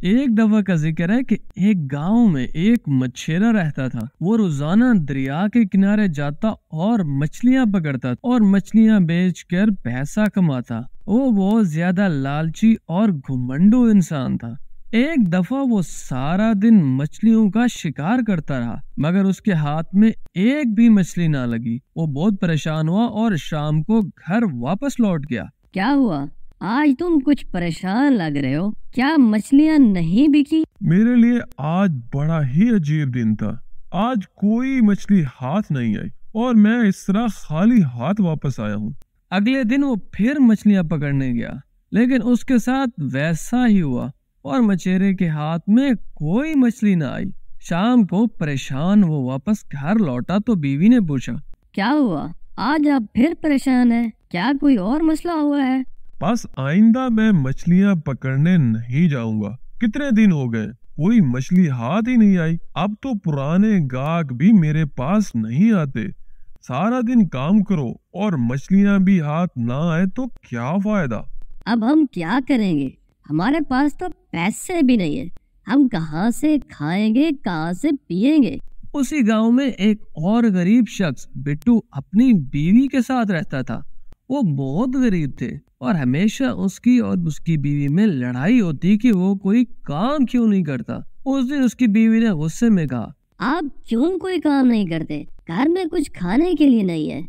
एक दफा का जिक्र है कि एक गांव में एक मछेरा रहता था। वो रोजाना दरिया के किनारे जाता और मछलियां पकड़ता और मछलियां बेचकर पैसा कमाता। वो बहुत ज्यादा लालची और घुमंडू इंसान था। एक दफा वो सारा दिन मछलियों का शिकार करता रहा, मगर उसके हाथ में एक भी मछली ना लगी। वो बहुत परेशान हुआ और शाम को घर वापस लौट गया। क्या हुआ? आज तुम कुछ परेशान लग रहे हो। क्या मछलियाँ नहीं बिकी? मेरे लिए आज बड़ा ही अजीब दिन था। आज कोई मछली हाथ नहीं आई और मैं इस तरह खाली हाथ वापस आया हूँ। अगले दिन वो फिर मछलियां पकड़ने गया, लेकिन उसके साथ वैसा ही हुआ और मछेरे के हाथ में कोई मछली ना आई। शाम को परेशान वो वापस घर लौटा तो बीवी ने पूछा, क्या हुआ? आज आप फिर परेशान हैं? क्या कोई और मसला हुआ है? बस आइंदा मैं मछलियाँ पकड़ने नहीं जाऊंगा। कितने दिन हो गए, कोई मछली हाथ ही नहीं आई। अब तो पुराने गाहक भी मेरे पास नहीं आते। सारा दिन काम करो और मछलियाँ भी हाथ ना आए तो क्या फायदा। अब हम क्या करेंगे? हमारे पास तो पैसे भी नहीं है। हम कहाँ से खाएंगे, कहाँ से पिएंगे? उसी गांव में एक और गरीब शख्स बिट्टू अपनी बीवी के साथ रहता था। वो बहुत गरीब थे और हमेशा उसकी और उसकी बीवी में लड़ाई होती कि वो कोई काम क्यों नहीं करता। उस दिन उसकी बीवी ने गुस्से में कहा, आप क्यों कोई काम नहीं करते? घर में कुछ खाने के लिए नहीं है।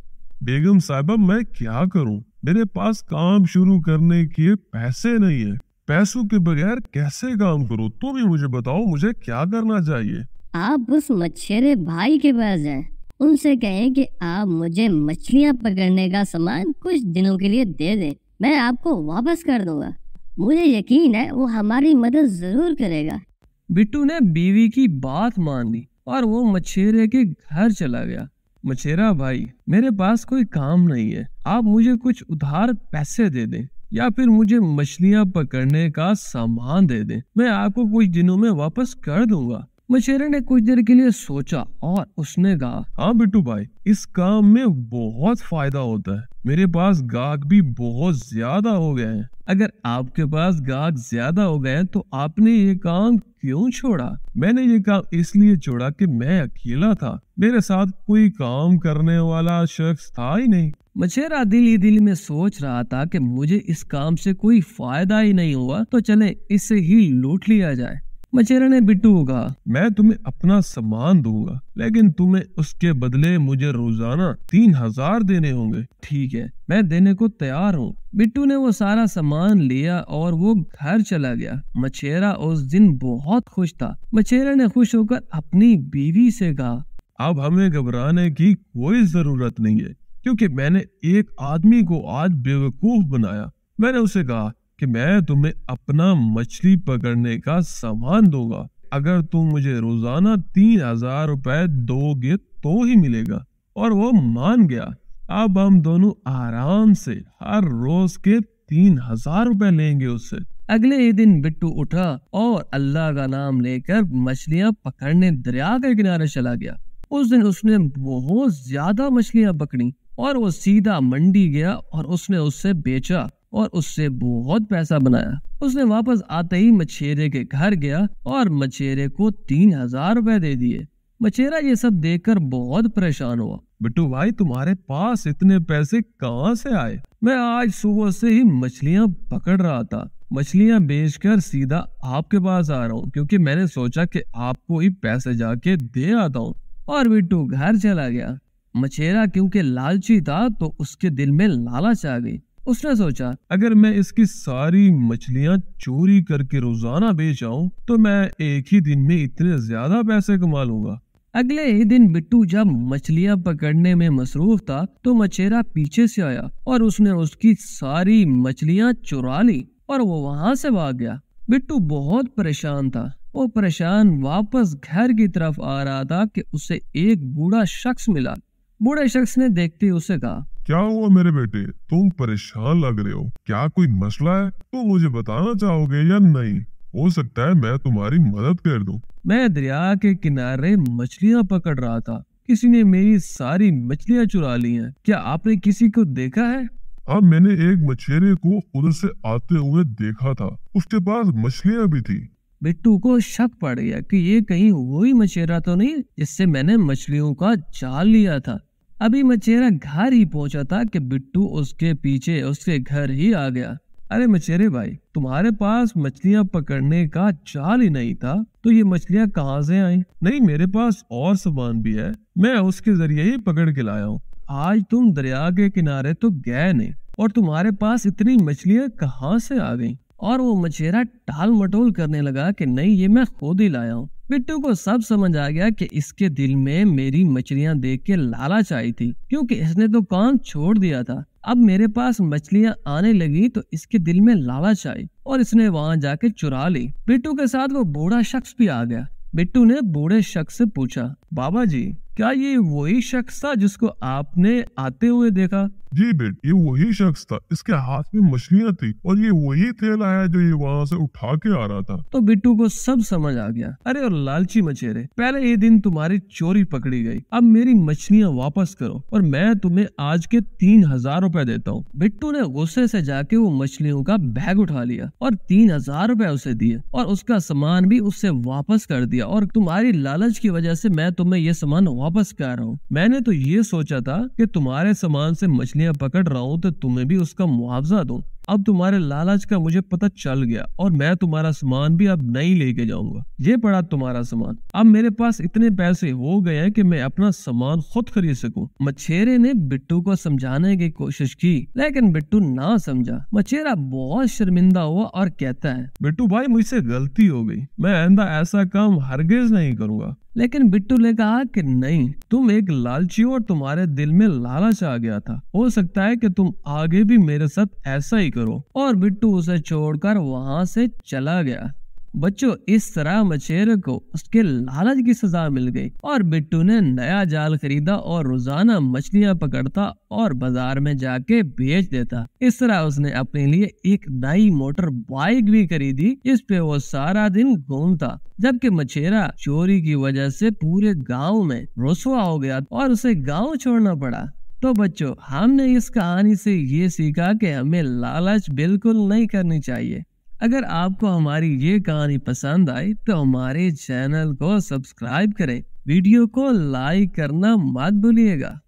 बेगम साहिबा, मैं क्या करूं? मेरे पास काम शुरू करने के पैसे नहीं है। पैसों के बगैर कैसे काम करूं? तुम ही मुझे बताओ, मुझे क्या करना चाहिए? आप उस मछेरे भाई के पास जाएं। उनसे कहें कि आप मुझे मछलियाँ पकड़ने का सामान कुछ दिनों के लिए दे दें। मैं आपको वापस कर दूंगा। मुझे यकीन है वो हमारी मदद जरूर करेगा। बिट्टू ने बीवी की बात मान ली और वो मछेरे के घर चला गया। मछेरा भाई, मेरे पास कोई काम नहीं है, आप मुझे कुछ उधार पैसे दे दें या फिर मुझे मछलियाँ पकड़ने का सामान दे दें। मैं आपको कुछ दिनों में वापस कर दूंगा। मछेरे ने कुछ देर के लिए सोचा और उसने कहा, हाँ बिट्टू भाई, इस काम में बहुत फायदा होता है। मेरे पास गाहक भी बहुत ज्यादा हो गए हैं। अगर आपके पास गाहक ज्यादा हो गए तो आपने ये काम क्यों छोड़ा? मैंने ये काम इसलिए छोड़ा कि मैं अकेला था। मेरे साथ कोई काम करने वाला शख्स था ही नहीं। मछेरा दिल ही दिल में सोच रहा था कि मुझे इस काम से कोई फायदा ही नहीं हुआ, तो चले इसे ही लूट लिया जाए। मछेरा ने बिट्टू को कहा, मैं तुम्हें अपना सामान दूंगा, लेकिन तुम्हें उसके बदले मुझे रोजाना 3000 देने होंगे। ठीक है, मैं देने को तैयार हूँ। बिट्टू ने वो सारा सामान लिया और वो घर चला गया। मछेरा उस दिन बहुत खुश था। मछेरा ने खुश होकर अपनी बीवी से कहा, अब हमें घबराने की कोई जरूरत नहीं है, क्योंकि मैंने एक आदमी को आज बेवकूफ बनाया। मैंने उसे कहा कि मैं तुम्हें अपना मछली पकड़ने का सामान दूंगा, अगर तुम मुझे रोजाना 3000 रुपए दोगे तो ही मिलेगा। और वो मान गया। अब हम दोनों आराम से हर रोज के 3000 रुपए लेंगे उससे। अगले ही दिन बिट्टू उठा और अल्लाह का नाम लेकर मछलियां पकड़ने दरिया के किनारे चला गया। उस दिन उसने बहुत ज्यादा मछलियां पकड़ी और वो सीधा मंडी गया और उसने उससे बेचा और उससे बहुत पैसा बनाया। उसने वापस आते ही मछेरे के घर गया और मछेरे को 3000 रुपए दे दिए। मछेरा ये सब देखकर बहुत परेशान हुआ। बिट्टू भाई, तुम्हारे पास इतने पैसे कहाँ से आए? मैं आज सुबह से ही मछलियाँ पकड़ रहा था। मछलियाँ बेचकर सीधा आपके पास आ रहा हूँ, क्योंकि मैंने सोचा कि आपको ही पैसे जाके दे आता हूँ। और बिट्टू घर चला गया। मछेरा क्योंकि लालची था तो उसके दिल में लालच आ गई। उसने सोचा, अगर मैं इसकी सारी मछलियाँ चोरी करके रोजाना बेच आऊं तो मैं एक ही दिन में इतने ज्यादा पैसे कमा लूंगा। अगले ही दिन बिट्टू जब मछलियां पकड़ने में मसरूफ था तो मछेरा पीछे से आया और उसने उसकी सारी मछलियां चुरा ली और वो वहां से भाग गया। बिट्टू बहुत परेशान था। वो परेशान वापस घर की तरफ आ रहा था कि उसे एक बूढ़ा शख्स मिला। बूढ़े शख्स ने देखते ही उसे कहा, क्या हुआ मेरे बेटे, तुम परेशान लग रहे हो? क्या कोई मसला है? तुम मुझे बताना चाहोगे या नहीं? हो सकता है मैं तुम्हारी मदद कर दूं। मैं दरिया के किनारे मछलियां पकड़ रहा था। किसी ने मेरी सारी मछलियां चुरा ली हैं। क्या आपने किसी को देखा है? अब मैंने एक मछेरे को उधर से आते हुए देखा था, उसके पास मछलियां भी थी। बिट्टू को शक पड़ गया कि ये कहीं वही मछेरा तो नहीं जिससे मैंने मछलियों का जाल लिया था। अभी मछेरा घर ही पहुंचा था कि बिट्टू उसके पीछे उसके घर ही आ गया। अरे मछेरे भाई, तुम्हारे पास मछलियां पकड़ने का जाल ही नहीं था, तो ये मछलियां कहाँ से आई? नहीं, मेरे पास और सामान भी है, मैं उसके जरिए ही पकड़ के लाया हूँ। आज तुम दरिया के किनारे तो गए नहीं, और तुम्हारे पास इतनी मछलियां कहाँ से आ गईं? और वो मछेरा टाल मटोल करने लगा कि नहीं, ये मैं खुद ही लाया हूँ। बिट्टू को सब समझ आ गया कि इसके दिल में मेरी मछलियां देख के लालच आई थी, क्योंकि इसने तो काम छोड़ दिया था। अब मेरे पास मछलियां आने लगी तो इसके दिल में लालच आई और इसने वहां जाके चुरा ली। बिट्टू के साथ वो बूढ़ा शख्स भी आ गया। बिट्टू ने बूढ़े शख्स से पूछा, बाबा जी, क्या ये वही शख्स था जिसको आपने आते हुए देखा? जी बेट, ये वही शख्स था। इसके हाथ में मछलियां थी और ये वही थैला है जो ये वहाँ से उठा के आ रहा था। तो बिट्टू को सब समझ आ गया। अरे और लालची मछेरे, पहले ये दिन तुम्हारी चोरी पकड़ी गई, अब मेरी मछलियां वापस करो और मैं तुम्हें आज के 3000 रुपए देता हूँ। बिट्टू ने गुस्से से जाके वो मछलियों का बैग उठा लिया और 3000 रुपए उसे दिए और उसका सामान भी उससे वापस कर दिया। और तुम्हारी लालच की वजह से मैं तुम्हें ये सामान वापस कर रहा हूँ। मैंने तो ये सोचा था कि तुम्हारे सामान से मछलियां पकड़ रहा हूँ तो तुम्हें भी उसका मुआवजा दूं। अब तुम्हारे लालच का मुझे पता चल गया और मैं तुम्हारा सामान भी अब नहीं लेके जाऊंगा। ये पड़ा तुम्हारा सामान। अब मेरे पास इतने पैसे हो गए हैं कि मैं अपना सामान खुद खरीद सकूं। मछेरे ने बिट्टू को समझाने की कोशिश की, लेकिन बिट्टू ना समझा। मछेरा बहुत शर्मिंदा हुआ और कहता है, बिट्टू भाई, मुझसे गलती हो गई, मैं आइंदा ऐसा काम हरगिज नहीं करूंगा। लेकिन बिट्टू ने कहा कि नहीं, तुम एक लालची हो और तुम्हारे दिल में लालच आ गया था, हो सकता है कि तुम आगे भी मेरे साथ ऐसा ही करो। और बिट्टू उसे छोड़कर वहां से चला गया। बच्चों, इस तरह मछेरे को उसके लालच की सजा मिल गई और बिट्टू ने नया जाल खरीदा और रोजाना मछलियां पकड़ता और बाजार में जाके बेच देता। इस तरह उसने अपने लिए एक नई मोटर बाइक भी खरीदी, जिस पे वो सारा दिन घूमता। जबकि मछेरा चोरी की वजह से पूरे गांव में रुसवा हो गया और उसे गांव छोड़ना पड़ा। तो बच्चों, हमने इस कहानी से ये सीखा कि हमें लालच बिल्कुल नहीं करनी चाहिए। अगर आपको हमारी ये कहानी पसंद आई तो हमारे चैनल को सब्सक्राइब करें, वीडियो को लाइक करना मत भूलिएगा।